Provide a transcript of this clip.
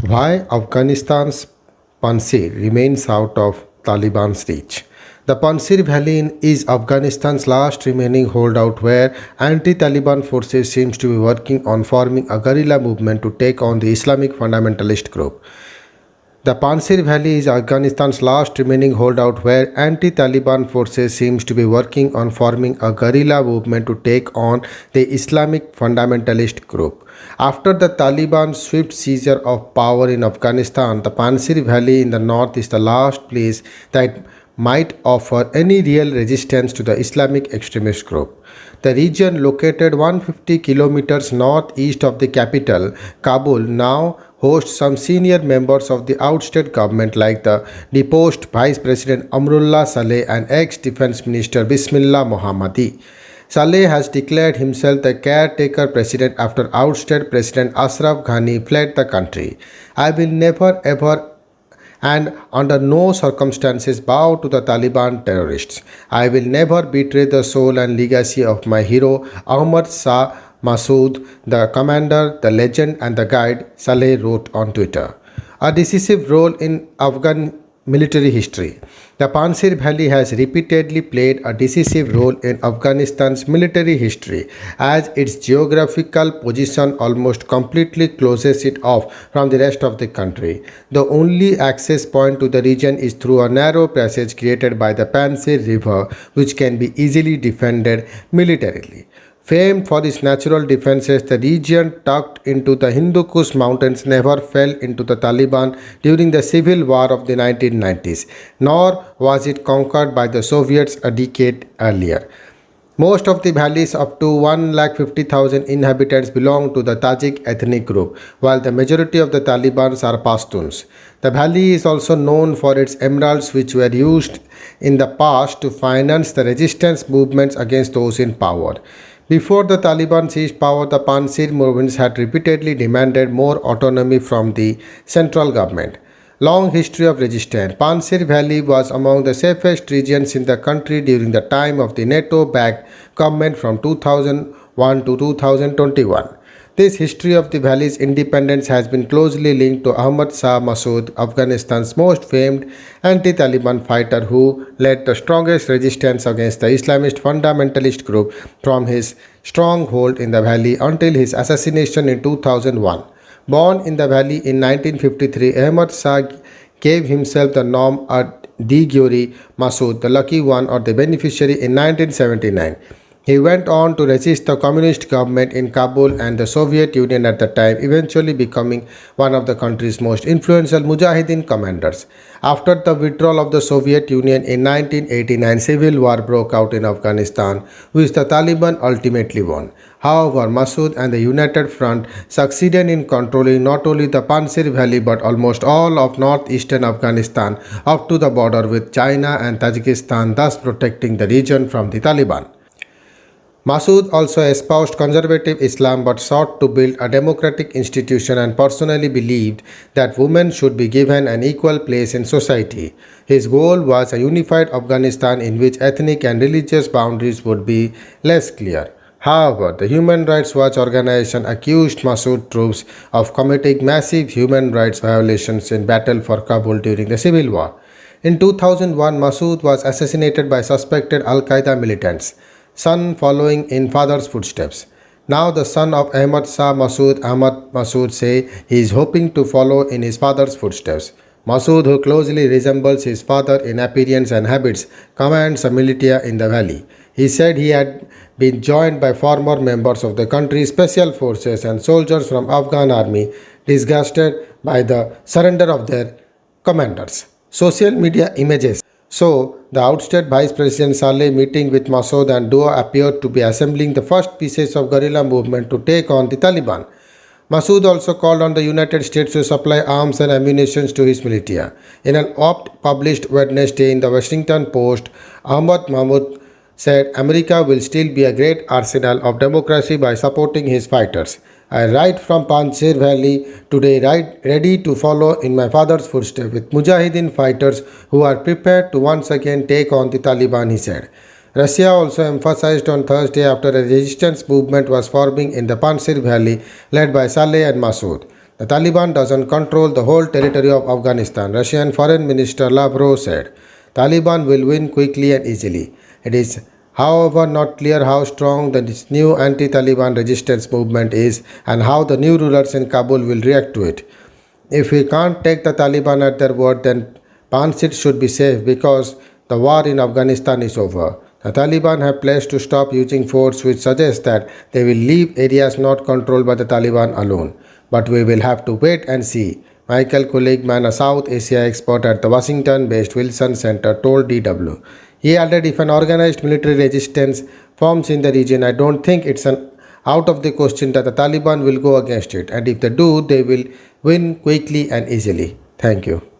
Why Afghanistan's Panjshir remains out of Taliban's reach. The Panjshir Valley is Afghanistan's last remaining holdout where anti-Taliban forces seems to be working on forming a guerrilla movement to take on the Islamic fundamentalist group. The Panjshir Valley is Afghanistan's last remaining holdout where anti-Taliban forces seems to be working on forming a guerrilla movement to take on the Islamic fundamentalist group. After the Taliban's swift seizure of power in Afghanistan, the Panjshir Valley in the north is the last place that might offer any real resistance to the Islamic extremist group. The region, located 150 kilometers northeast of the capital, Kabul, now hosts some senior members of the ousted government like the deposed Vice President Amrullah Saleh and ex-Defense Minister Bismillah Mohammadi. Saleh has declared himself the caretaker president after ousted President Ashraf Ghani fled the country. I will never ever and under no circumstances bow to the Taliban terrorists. I will never betray the soul and legacy of my hero Ahmad Shah Massoud, the commander, the legend and the guide, Saleh wrote on Twitter. A decisive role in Afghan military history. The Panjshir Valley has repeatedly played a decisive role in Afghanistan's military history as its geographical position almost completely closes it off from the rest of the country. The only access point to the region is through a narrow passage created by the Panjshir River, which can be easily defended militarily. Famed for its natural defenses, the region tucked into the Hindu Kush mountains never fell into the Taliban during the civil war of the 1990s, nor was it conquered by the Soviets a decade earlier. Most of the valleys up to 150,000 inhabitants belong to the Tajik ethnic group, while the majority of the Talibans are Pashtuns. The valley is also known for its emeralds which were used in the past to finance the resistance movements against those in power. Before the Taliban seized power, the Panjshir movements had repeatedly demanded more autonomy from the central government. Long history of resistance. Panjshir Valley was among the safest regions in the country during the time of the NATO-backed government from 2001 to 2021. This history of the valley's independence has been closely linked to Ahmad Shah Massoud, Afghanistan's most famed anti-Taliban fighter who led the strongest resistance against the Islamist fundamentalist group from his stronghold in the valley until his assassination in 2001. Born in the valley in 1953, Ahmad Shah gave himself the name Digyori Massoud, the lucky one or the beneficiary, in 1979. He went on to resist the communist government in Kabul and the Soviet Union at the time, eventually becoming one of the country's most influential Mujahideen commanders. After the withdrawal of the Soviet Union in 1989, civil war broke out in Afghanistan, which the Taliban ultimately won. However, Massoud and the United Front succeeded in controlling not only the Panjshir Valley but almost all of northeastern Afghanistan up to the border with China and Tajikistan, thus protecting the region from the Taliban. Massoud also espoused conservative Islam but sought to build a democratic institution and personally believed that women should be given an equal place in society. His goal was a unified Afghanistan in which ethnic and religious boundaries would be less clear. However, the Human Rights Watch organization accused Massoud troops of committing massive human rights violations in battle for Kabul during the civil war. In 2001, Massoud was assassinated by suspected Al-Qaeda militants, son following in father's footsteps. Now the son of Ahmad Shah Massoud, Ahmad Massoud, say he is hoping to follow in his father's footsteps. Massoud, who closely resembles his father in appearance and habits, commands a militia in the valley. He said he had been joined by former members of the country's special forces and soldiers from Afghan army, disgusted by the surrender of their commanders. Social media images. So, the ousted Vice President Saleh meeting with Massoud and duo appeared to be assembling the first pieces of guerrilla movement to take on the Taliban. Massoud also called on the United States to supply arms and ammunition to his militia. In an op published Wednesday in the Washington Post, Ahmad Mahmoud said America will still be a great arsenal of democracy by supporting his fighters. I ride from Panjshir Valley today, ready to follow in my father's footsteps with Mujahideen fighters who are prepared to once again take on the Taliban, he said. Russia also emphasized on Thursday after a resistance movement was forming in the Panjshir Valley led by Saleh and Massoud. The Taliban doesn't control the whole territory of Afghanistan, Russian Foreign Minister Lavrov said. Taliban will win quickly and easily. It is, however, not clear how strong this new anti-Taliban resistance movement is and how the new rulers in Kabul will react to it. If we can't take the Taliban at their word, then Panjshir should be safe because the war in Afghanistan is over. The Taliban have pledged to stop using force, which suggests that they will leave areas not controlled by the Taliban alone. But we will have to wait and see. Michael Kuligman, a South Asia expert at the Washington based Wilson Center, told DW. He added, if an organized military resistance forms in the region, I don't think it's an out of the question that the Taliban will go against it, and if they do, they will win quickly and easily. Thank you.